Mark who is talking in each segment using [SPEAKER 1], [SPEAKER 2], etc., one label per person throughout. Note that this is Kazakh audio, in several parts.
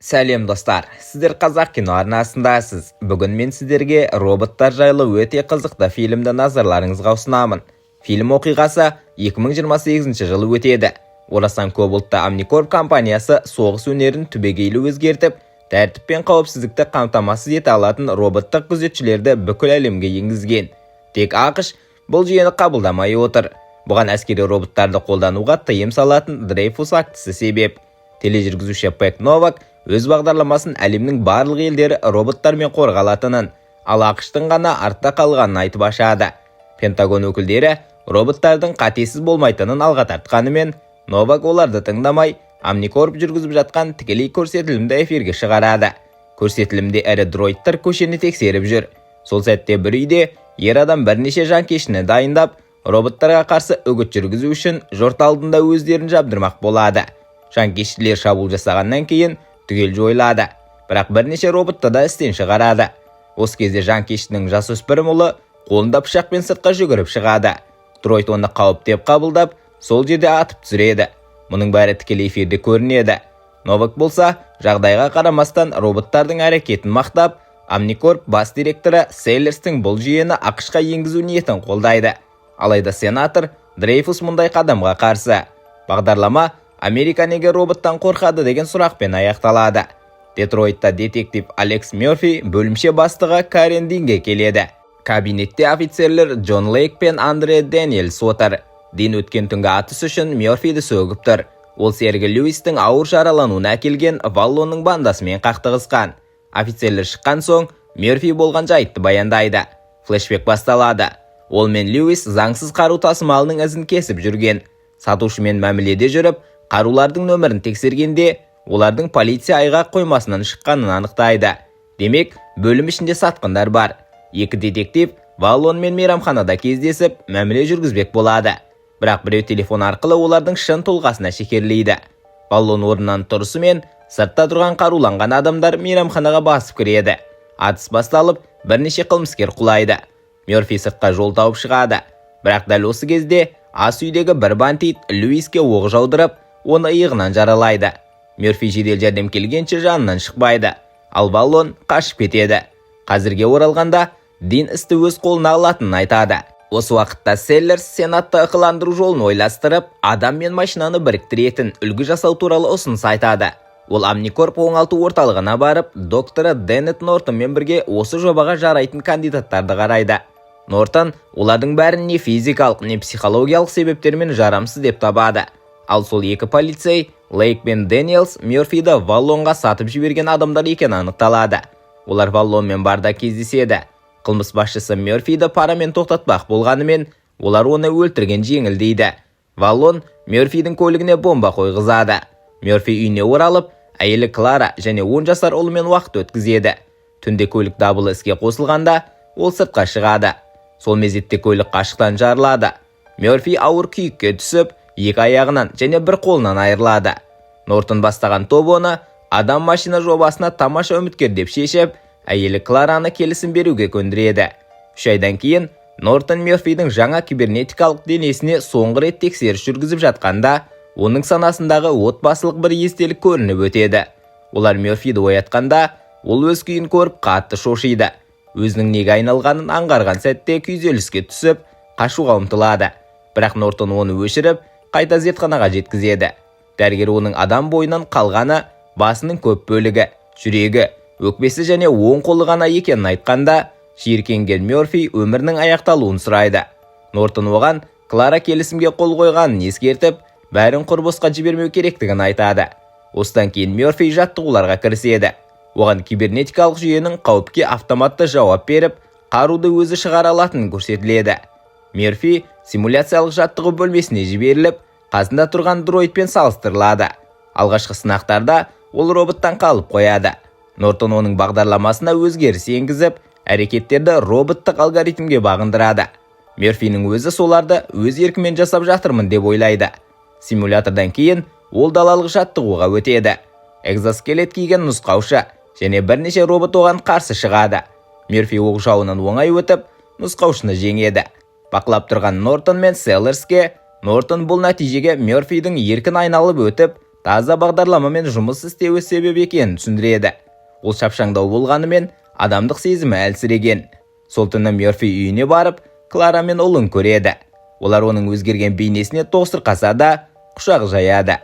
[SPEAKER 1] Сәлем достар, сіздер қазақ кино арнасындасыз. Бүгін мен сіздерге роботтар жайлы өте қызықты фильмді назарларыңызға ұсынамын. Фильм оқиғасы 2028 жылы өтеді. Орасан көп ұлтты Omnicorp компаниясы соғыс өнерін түбегейлі өзгертіп, тәртіп пен қауіпсіздікті қамтамасыз ете алатын роботтық күзетшілерді бүкіл әлемге енгізген. Тек ақш бұл жүйені қабылдамай отыр. Бұған әскери роботтарды қолдануға тыйым салатын Дрейфус актісі себеп. Тележүргізуші Пэк Новак өз бағдарламасын әлемнің барлық елдері роботтармен қорғалатынын, ал ақштың ғана артта қалғанын айтып ашады. Пентагон өкілдері роботтардың қатесіз болмайтынын алға тартқанымен, Новак оларды тыңдамай, Omnicorp жүргізіп жатқан тікелей көрсетілімді эфирге шығарады. Көрсетілімде әрі дроидтар көшені тексеріп жүр. Сол сәтте бір үйде ер адам бірнеше жанкештіні дайындап, роботтарға қарсы үгіт жүргізу үшін жұрт алдында өздерін жабдырмақ болады. Жанкештілер шабуыл жасағаннан кейін түгел жойылады, бірақ бірнеше роботты да істен шығарады. Осы кезде жанкештінің жасөспірім ұлы қолында пышақпен сыртқа жүгіріп шығады. Дроид оны қауіп деп қабылдап, сол жерде атып түсіреді. Мұның бәрі тікелей эфирде көрінеді. Новак болса, жағдайға қарамастан роботтардың әрекетін мақтап, Omnicorp бас директоры Сейлерстің бұл жүйені ақшқа енгізу ниетін қолдайды. Алайда сенатор Дрейфус мұндай қадамға қарсы. Бағдарлама Америка неге роботтан қорқады деген сұрақпен аяқталады. Детройтта детектив Алекс Мерфи бөлімше бастығы Карен Динге келеді. Кабинетте офицерлер Джон Лейк пен Андре Дэниелс отыр. Дин өткен түнгі атыс үшін Мерфиді сөгіп тұр. Ол серігі Льюистің ауыр жаралануына әкелген Валлонның бандасымен қақтығысқан. Офицерлер шыққан соң Мерфи болған жайтты баяндайды. Флешбек басталады. Ол мен Льюис заңсыз қару тасымалының ізін кесіп жүрген. Сатушымен мәміледе жүріп, қарулардың нөмірін тексергенде, олардың полиция айғақ қоймасынан шыққанын анықтайды. Демек, бөлім ішінде сатқындар бар. Екі детектив Валлон мен мейрамханада кездесіп, мәміле жүргізбек болады. Бірақ біреу телефон арқылы олардың шын тұлғасына шекерлейді. Валлон орнынан тұрысымен, сыртта тұрған қаруланған адамдар мейрамханаға басып кіреді. Атыс басталып, бірнеше қылмыскер құлайды. Мерфи сыртқа жол тауып шығады. Бірақ дәл осы кезде ас үйдегі бір бандит Льюиске оқ жаудырып, оны иығынан жаралайды. Мерфи жедел жәрдем келгенше жанынан шықпайды. Ал Валлон қашып кетеді. Қазірге оралғанда Дин істі өз қолына алатынын айтады. Осы уақытта Селлерс сенатты ықыландыру жолын ойластырып, адам мен машинаны біріктіретін үлгі жасау туралы ұсыныс айтады. Ол Omnicorp оңалту орталығына барып, докторы Деннет Нортонмен бірге осы жобаға жарайтын кандидаттарды қарайды. Нортон олардың бәрін не физикалық, не психологиялық себептермен жарамсыз деп табады. Ал сол екі полицей, Лейк пен Дэниелс, Мерфиді Валлонға сатып жіберген адамдар екені анықталады. Олар Валлонмен барда кездеседі. Қылмыс басшысы Мерфиді парамен тоқтатпақ болғанымен, олар оны өлтірген жеңілдейді. Валлон Мерфидің көлігіне бомба қойғызады. Мерфи үйіне оралып, әйелі Клара және 10 жасар ұлымен уақыт өткізеді. Түнде көлік дабылы іске қосылғанда, ол сыртқа шығады. Сол мезетте көлік қашықтан жарылады. Мерфи ауыр күйікке түсіп, екі аяғынан және бір қолынан айырылады. Нортон бастаған топ оны адам машина жобасына тамаша үміткер деп шешіп, әйелі Клараны келісім беруге көндіреді. 3 айдан кейін Нортон Мерфидің жаңа кибернетикалық денесіне соңғы рет тексеріс жүргізіп жатқанда, оның санасындағы отбасылық бір естелік көрініп өтеді. Олар Мерфиді оятқанда, ол өз күйін көріп қатты шошиды. Өзінің неге айналғанын аңғарған сәтте күйзеліске түсіп, қашуға ұмтылады. Бірақ Нортон оны өшіріп, қайта зертханаға жеткізеді. Дәрігер оның адам бойынан қалғаны басының көп бөлігі, жүрегі, өкпесі және оң қолы ғана екенін айтқанда, жиіркенген Мерфи өмірінің аяқталуын сұрайды. Нортон оған Клара келісімге қол қойғанын ескертіп, бәрін құрбысқа жібермеу керектігін айтады. Осыдан кейін Мерфи жаттығуларға кіріседі. Оған кибернетикалық жүйенің қауіпке автоматты жауап беріп, қаруды өзі шығара алатынын көрсетіледі. Мерфи симуляциялық жаттығу бөлмесіне жіберіліп, қасында тұрған дроидпен салыстырылады. Алғашқы сынақтарда ол роботтан қалып қояды. Нортон оның бағдарламасына өзгеріс енгізіп, әрекеттерді роботтық алгоритмге бағындырады. Мерфиның өзі соларды өз еркімен жасап жатырмын деп ойлайды. Симулятордан кейін ол далалық жаттығуға өтеді. Экзоскелет киген нұсқаушы және бірнеше робот оған қарсы шығады. Мерфи оқ жауынан оңай өтіп, нұсқаушыны жеңеді. Бақылап тұрған Нортон мен Селлерске, Нортон бұл нәтижеге Мерфидің еркін айналып өтіп, таза бағдарламамен жұмыс істеуі себеп екенін түсіндіреді. Ол шапшаңдау болғанымен адамдық сезімі әлсіреген. Сол түні Мерфи үйіне барып, Клара мен ұлын көреді. Олар оның өзгерген бейнесіне тосырқаса да, құшақ жаяды.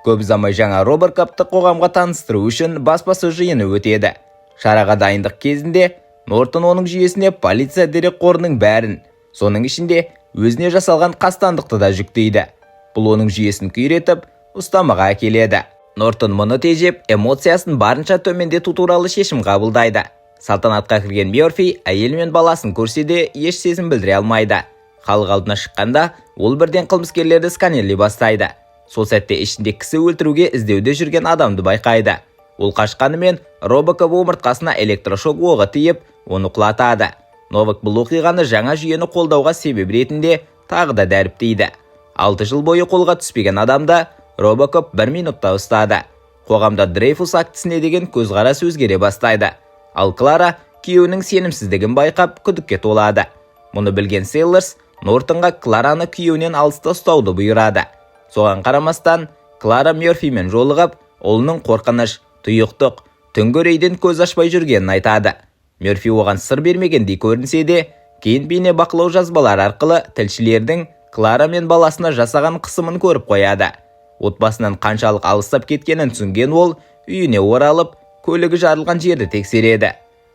[SPEAKER 1] Көп ұзамай жаңа робокопты қоғамға таныстыру үшін баспасөз жиыны өтеді. Шараға дайындық кезінде Нортон оның жүйесіне полиция дерекқорының бәрін, соның ішінде өзіне жасалған қастандықты да жүктейді. Бұл оның жүйесін күйретіп, ұстамаға әкеледі. Нортон мұны тежеп, эмоциясын барынша төмендету туралы шешім қабылдайды. Салтанатқа кірген Мерфи әйел мен баласын көрсе де еш сезім білдіре алмайды. Халық алдына шыққанда, ол бірден қылмыскерлерді сканерлей бастайды. Сол сәтте ішінде кісі өлтіруге іздеуде жүрген адамды байқайды. Ол қашқанымен робокоп омыртқасына электрошок оғы тиіп, оны құлатады. Новак бұл оқиғаны жаңа жүйені қолдауға себеп ретінде тағы да дәріптейді. 6 жыл бойы қолға түспеген адамда робокоп 1 минутта ұстады. Қоғамда Дрейфус актісіне деген көзқарас өзгере бастайды. Ал Клара күйеуінің сенімсіздігін байқап күдікке толады. Мұны білген Сейлерс Нортонға Клараны күйеуінен алыста ұстауды бұйырады. Соған қарамастан, Клара Мерфимен жолығып, ұлының қорқыныш, тұйықтық, түнгі үрейден көз ашпай жүргенін айтады. Мерфи оған сыр бермегендей көрінсе де, кейін бейне бақылау жазбалар арқылы тілшілердің Клара мен баласына жасаған қысымын көріп қояды. Отбасынан қаншалық алыстап кеткенін түсінген ол, үйіне оралып, көлігі жарылған жерді тексереді.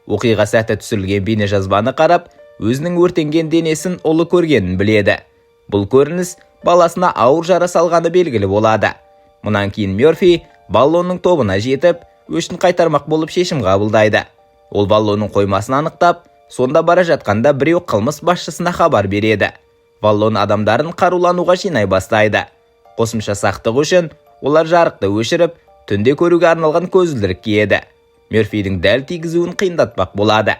[SPEAKER 1] Оқиға сәті түсірілген бейне жазбаны қарап, өзінің өртенген денесін ұлы көргенін біледі. Бұл көрініс баласына ауыр жара салғаны белгілі болады. Мұнан кейін Мерфи баллонның тобына жетіп, өшін қайтармақ болып шешім қабылдайды. Ол баллонның қоймасын анықтап, сонда бара жатқанда біреу қылмыс басшысына хабар береді. Баллон адамдарын қарулануға жинай бастайды. Қосымша сақтық үшін олар жарықты өшіріп, түнде көруге арналған көзілдірік киеді. Мерфидің дәл тигізуін қиындатпақ болады.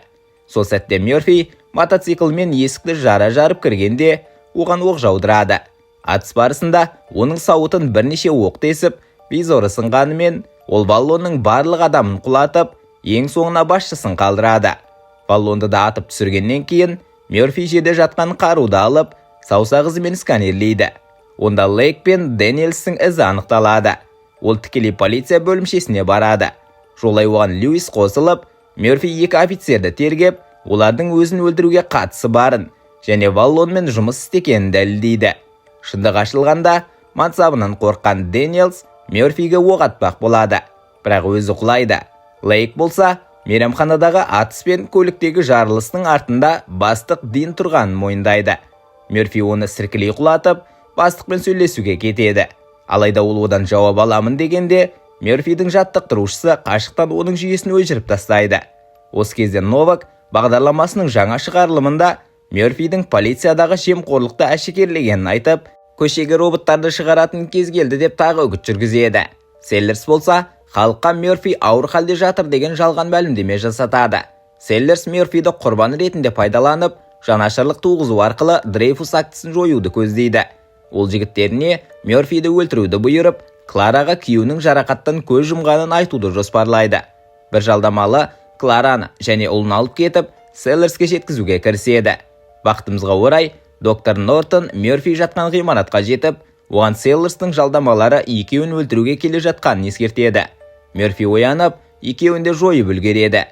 [SPEAKER 1] Сол сәтте Мерфи мотоциклмен есікті жарып кіргенде оған оқ жаудырады. Атыс барысында оның сауытын бірнеше оқ тесіп, визоры сынғанымен ол баллонның барлық адамын құлатып, ең соңына басшысын қалдырады. Баллонды да атып түсіргеннен кейін Мерфи жерде жатқан қаруды алып, саусақ ізімен сканерлейді. Онда Лейк пен Дэниелстің ізі анықталады. Ол тікелей полиция бөлімшесіне барады. Жолай оған Льюис қосылып, Мерфи 2 офицерді тергеп, олардың өзін өлтіруге қатысы барын және баллонмен жұмыс істегенін дәлелдейді. Шындық ашылғанда, мансабынан қорққан Дэниелс Мерфиге оқ атпақ болады, бірақ өзі құлайды. Лейк болса, мейрамханадағы атыс пен көліктегі жарылыстың артында бастық Дин тұрғанын мойындайды. Мерфи оны сіркілей құлатып, бастықпен сөйлесуге кетеді. Алайда ол одан жауап аламын дегенде, Мерфидің жаттықтырушысы қашықтан оның жүйесін өшіріп тастайды. Осы кезде Новак бағдарламасының жаңа шығарылымында Мерфидің полициядағы жемқорлықты әшкерелегенін айтып, көшеге роботтарды шығаратын кез келді деп тағы үгіт жүргізеді. Селлерс болса, халыққа Мерфи ауыр халде жатыр деген жалған мәлімдеме жасатады. Селлерс Мерфиді құрбан ретінде пайдаланып, жанашырлық туғызу арқылы Дрейфус актісін жоюды көздейді. Ол жігіттеріне Мерфиді өлтіруді бұйырып, Клараға күйеуінің жарақаттан көз жұмғанын айтуды жоспарлайды. Бір жалдамалы Клараны және ұлын алып кетіп, Селлерске жеткізуге кіріседі. Бақытымызға орай, доктор Нортон Мерфи жатқан ғимаратқа жетіп, оған Селлерстің жалдамалары екеуін өлтіруге келе жатқанын ескертеді. Мерфи оянып, екеуінде жойып үлгереді.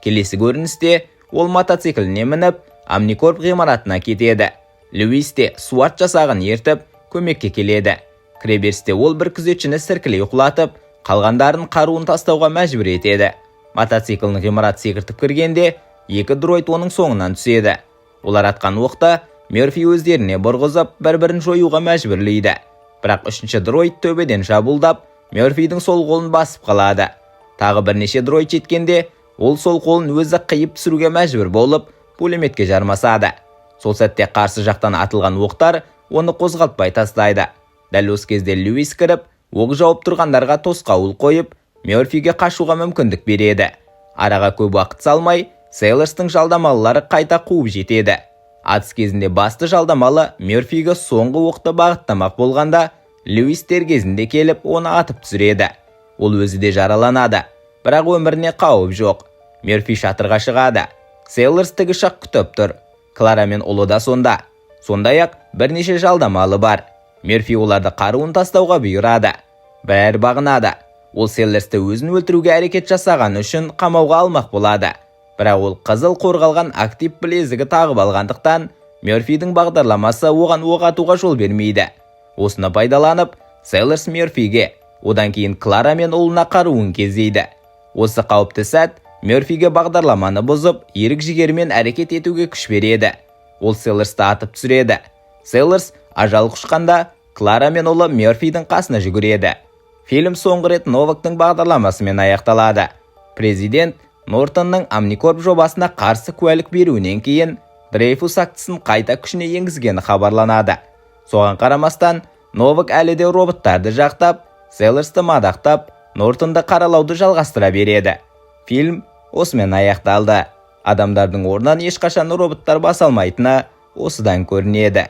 [SPEAKER 1] Келесі көріністе ол мотоцикліне мініп, Амникорп ғимаратына кетеді. Льюис те суат жасағын ертіп, көмекке келеді. Кіреберісте ол бір күзетшіні сіркілей құлатып, қалғандарын қаруын тастауға мәжбүр етеді. Мотоциклінің ғимарат секіртіп кіргенде, 2 дроид оның соңынан түседі. Олар атқан оқта Мерфи өздеріне бұрғызып, бір-бірін жоюға мәжбүрлейді. Бірақ 3-ші дроид төбеден жабылдап, Мерфидің сол қолын басып қалады. Тағы бірнеше дроид жеткенде, ол сол қолын өзі қиып түсіруге мәжбүр болып, пулеметке жармасады. Сол сәтте қарсы жақтан атылған оқтар оны қозғалтпай тастайды. Дәл осы кезде Льюис кіріп, оқ жауып тұрғандарға тосқауыл қойып, Мерфиге қашуға мүмкіндік береді. Араға көп уақыт салмай, Селлерстің жалдамалылары қайта қуып жетеді. Атыс кезінде басты жалдамалы Мерфиге соңғы оқты бағыттамақ болғанда, Льюис дер кезінде келіп, оны атып түсіреді. Ол өзі де жараланады, бірақ өміріне қауіп жоқ. Мерфи шатырға шығады. Селлерс тікұшақ күтіп тұр. Клара мен ұлы да сонда. Сондай-ақ бірнеше жалдамалы бар. Мерфи оларды қаруын тастауға бұйырады. бәрі бағынады. Ол Селлерсті өзін өлтіруге әрекет жасағаны үшін қамауға алмақ болады. Бірақ ол қызыл қорғалған актив білезігі тағып алғандықтан, Мерфидің бағдарламасы оған оқ атуға жол бермейді. Осыны пайдаланып, Селлерс Мерфиге, одан кейін Клара мен ұлына қаруын кезейді. Осы қауіпті сәт Мерфиге бағдарламаны бұзып, ерік жігермен әрекет етуге күш береді. Ол Селлерсті атып түсіреді. Селлерс ажал құшқанда, Клара мен ұлы Мерфидің қасына жүгіреді. Фильм соңғы рет Новактың бағдарламасымен аяқталады. Президент Нортонның Omnicorp жобасына қарсы куәлік беруінен кейін Дрейфус актісін қайта күшіне енгізгені хабарланады. Соған қарамастан, Новак әлі де роботтарды жақтап, Селлерсті мадақтап, Нортонды қаралауды жалғастыра береді. Фильм осымен аяқталды. Адамдардың орнынан ешқашан роботтар баса алмайтыны осыдан көрінеді.